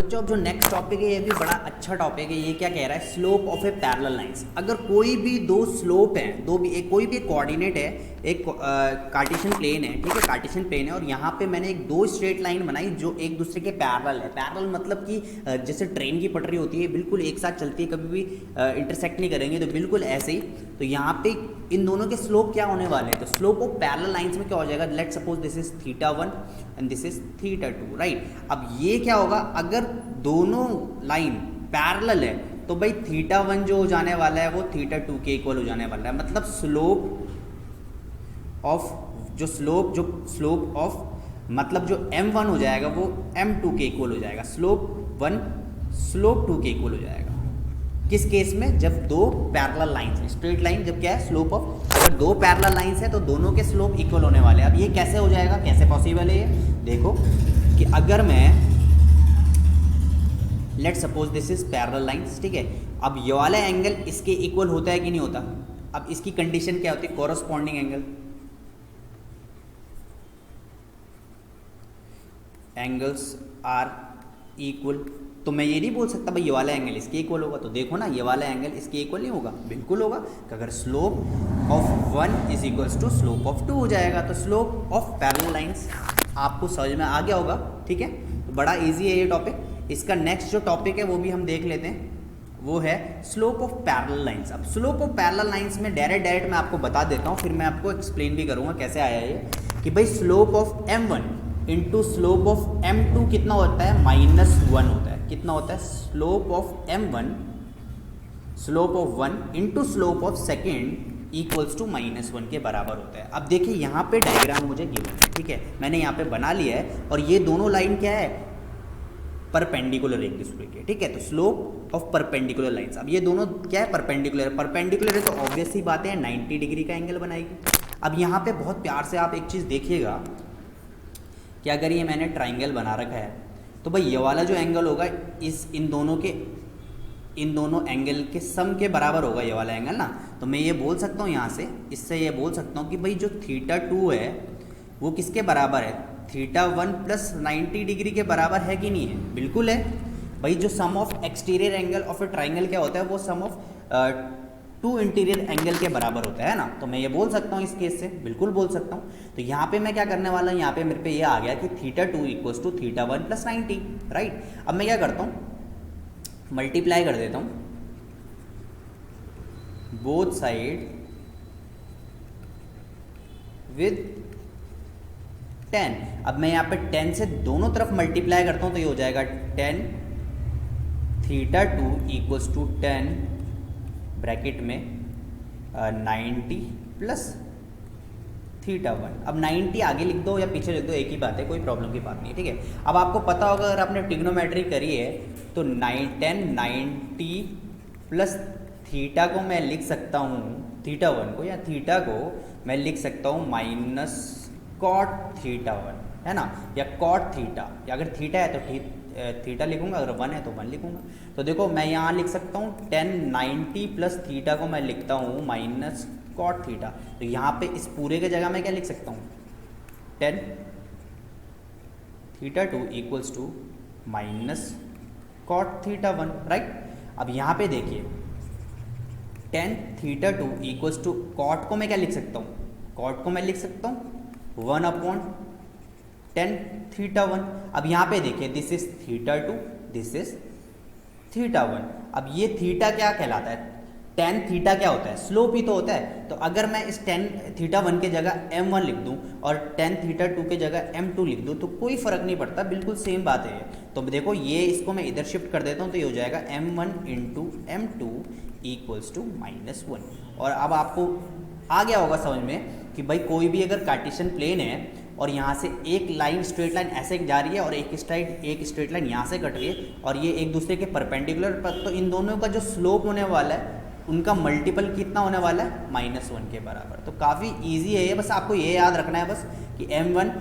बच्चों अब जो नेक्स्ट टॉपिक है ये भी बड़ा अच्छा टॉपिक है। ये क्या कह रहा है, slope of A parallel lines. अगर कोई भी दो स्लोप हैं, कोई भी कोऑर्डिनेट है, एक कार्टेशियन प्लेन है, ठीक है, कार्टेशियन प्लेन है, और यहाँ पे मैंने एक दो स्ट्रेट लाइन बनाई जो एक दूसरे के पैरेलल है। पैरेलल मतलब कि जैसे ट्रेन की पटरी होती है, बिल्कुल एक साथ चलती है, कभी भी इंटरसेक्ट नहीं करेंगे, तो बिल्कुल ऐसे ही। तो यहाँ पे इन दोनों के स्लोप क्या होने वाले हैं, तो स्लोप ऑफ पैरेलल लाइंस में क्या हो जाएगा, let suppose this is θ1 and this is θ2, right. अब ये क्या होगा, अगर दोनों लाइन पैरेलल है तो भाई θ1 जो हो जाने वाला है वो θ2 के इक्वल हो जाने वाला है। मतलब स्लोप ऑफ मतलब जो m1 हो जाएगा वो m2 के इक्वल हो जाएगा, स्लोप 1 स्लोप 2 के इक्वल हो जाएगा। किस केस में, जब दो पैरेलल लाइंस है, स्ट्रेट लाइन जब क्या है स्लोप ऑफ, अगर दो पैरेलल लाइंस है तो दोनों के स्लोप इक्वल होने वाले हैं। अब ये कैसे हो जाएगा, कैसे पॉसिबल है ये देखो कि अगर मैं late suppose this is parallel lines, ठीक है, अब ये वाला एंगल इसके इक्वल होता है कि नहीं होता। अब इसकी कंडीशन क्या होती है, corresponding angle, angles are equal. तो मैं ये नहीं बोल सकता भाई ये वाला एंगल इसके इक्वल होगा। तो देखो ना, ये वाला एंगल इसके इक्वल नहीं होगा, बिल्कुल होगा। अगर slope of 1 is equals to slope of 2 हो जाएगा। तो स्लोप ऑफ पैरेलल लाइंस आपको समझ में आ गया होगा, ठीक है। तो बड़ा इजी है ये टॉपिक। इसका नेक्स्ट जो टॉपिक है वो भी हम देख लेते हैं, वो है स्लोप ऑफ पैरेलल लाइंस। अब स्लोप ऑफ पैरेलल लाइंस में डायरेक्ट मैं आपको बता देता हूँ, फिर मैं आपको एक्सप्लेन भी करूँगा कैसे आया ये, कि भाई slope of m1 into slope of m2 कितना होता है, -1 होता है। कितना होता है, slope of m1 slope of 1 into slope of second equals to -1 के बराबर होता है। अब देखिए यहाँ पे डायग्राम मुझे गिवन है, ठीक है, मैंने यहाँ पे बना लिया है, और ये दोनों लाइन क्या है, परपेंडिकुलर एक दूसरे के, ठीक है। तो स्लोप ऑफ परपेंडिकुलर लाइंस, अब ये दोनों क्या है, परपेंडिकुलर है, तो ऑब्वियस सी बात है 90 डिग्री का एंगल बनाएगी। अब यहाँ पे बहुत प्यार से आप एक चीज़ देखिएगा कि अगर ये मैंने ट्राइंगल बना रखा है तो भाई ये वाला जो एंगल होगा इन दोनों एंगल के सम के बराबर होगा ये वाला एंगल ना। तो मैं ये बोल सकता हूँ यहाँ से, इससे ये बोल सकता हूँ कि भाई जो θ2 है वो किसके बराबर है, θ1 प्लस 90 डिग्री के बराबर है कि नहीं है, बिल्कुल है भाई। जो sum of exterior angle of a triangle क्या होता है, वो सम ऑफ 2 इंटीरियर एंगल के बराबर होता है ना। तो मैं ये बोल सकता हूँ इस केस से, बिल्कुल बोल सकता हूँ। तो यहाँ पे मैं क्या करने वाला हूँ, यहाँ पे मेरे पे ये आ गया कि θ2 इक्वल्स टू θ1 प्लस 90, राइट। अब मैं क्या करता हूँ, मल्टीप्लाई कर देता हूँ बोथ साइड विद 10। अब मैं यहाँ पे 10 से दोनों तरफ मल्टीप्लाई करता हूँ तो ये हो जाएगा 10 θ2 इक्वल्स टू 10 ब्रैकेट में 90 प्लस θ1। अब 90 आगे लिख दो या पीछे लिख दो, एक ही बात है, कोई प्रॉब्लम की बात नहीं है, ठीक है। अब आपको पता होगा, अगर आपने ट्रिग्नोमेट्री करी है तो 10 90 प्लस थीटा को मैं लिख सकता हूँ, θ1 को या थीटा को मैं लिख सकता हूँ माइनस कॉट θ1, है ना, या कॉट थीटा, या अगर थीटा है तो थीटा लिखूंगा, अगर 1 है तो 1 लिखूंगा। तो देखो मैं यहाँ लिख सकता हूँ 10 90 प्लस थीटा को मैं लिखता हूँ माइनस कॉट थीटा। तो यहाँ पे इस पूरे के जगह मैं क्या लिख सकता हूँ, 10 θ2 equals to minus cot θ1, right. अब यहाँ पे देखिए 10 θ2 इक्वल्स टू कॉट को मैं क्या लिख सकता हूँ, कॉट को मैं लिख सकता हूँ 1/10 θ1। अब यहाँ पे देखिए दिस इज θ2, दिस इज θ1। अब ये थीटा क्या कहलाता है, tan थीटा क्या होता है, स्लोप ही तो होता है। तो अगर मैं इस tan θ1 के जगह m1 लिख दूं और tan θ2 के जगह m2 लिख दूं तो कोई फर्क नहीं पड़ता, बिल्कुल सेम बात है। तो देखो ये इसको मैं इधर शिफ्ट कर देता हूँ तो ये हो जाएगा m1 into m2 equals to -1। और अब आपको आ गया होगा समझ में कि भाई कोई भी अगर कार्टेशियन प्लेन है और यहाँ से एक लाइन स्ट्रेट लाइन ऐसे जा रही है और एक स्ट्रेट लाइन यहाँ से कट रही है और ये एक दूसरे के परपेंडिकुलर पर, तो इन दोनों का जो स्लोप होने वाला है उनका मल्टीपल कितना होने वाला है, -1 के बराबर। तो काफ़ी इजी है ये, बस आपको ये याद रखना है बस कि m1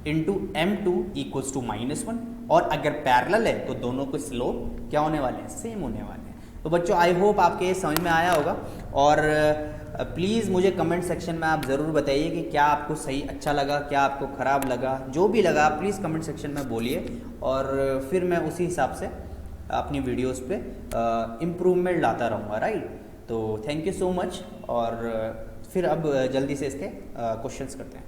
into m2 equals to -1, और अगर पैरेलल है तो दोनों के स्लोप क्या होने वाले हैं, सेम होने वाले हैं। तो बच्चों आई होप आपके समझ में आया होगा। और प्लीज़ मुझे कमेंट सेक्शन में आप ज़रूर बताइए कि क्या आपको सही अच्छा लगा, क्या आपको ख़राब लगा, जो भी लगा प्लीज़ कमेंट सेक्शन में बोलिए, और फिर मैं उसी हिसाब से अपनी वीडियोस पे इम्प्रूवमेंट लाता रहूँगा, राइट। तो थैंक यू सो मच, और फिर अब जल्दी से इसके क्वेश्चंस करते हैं।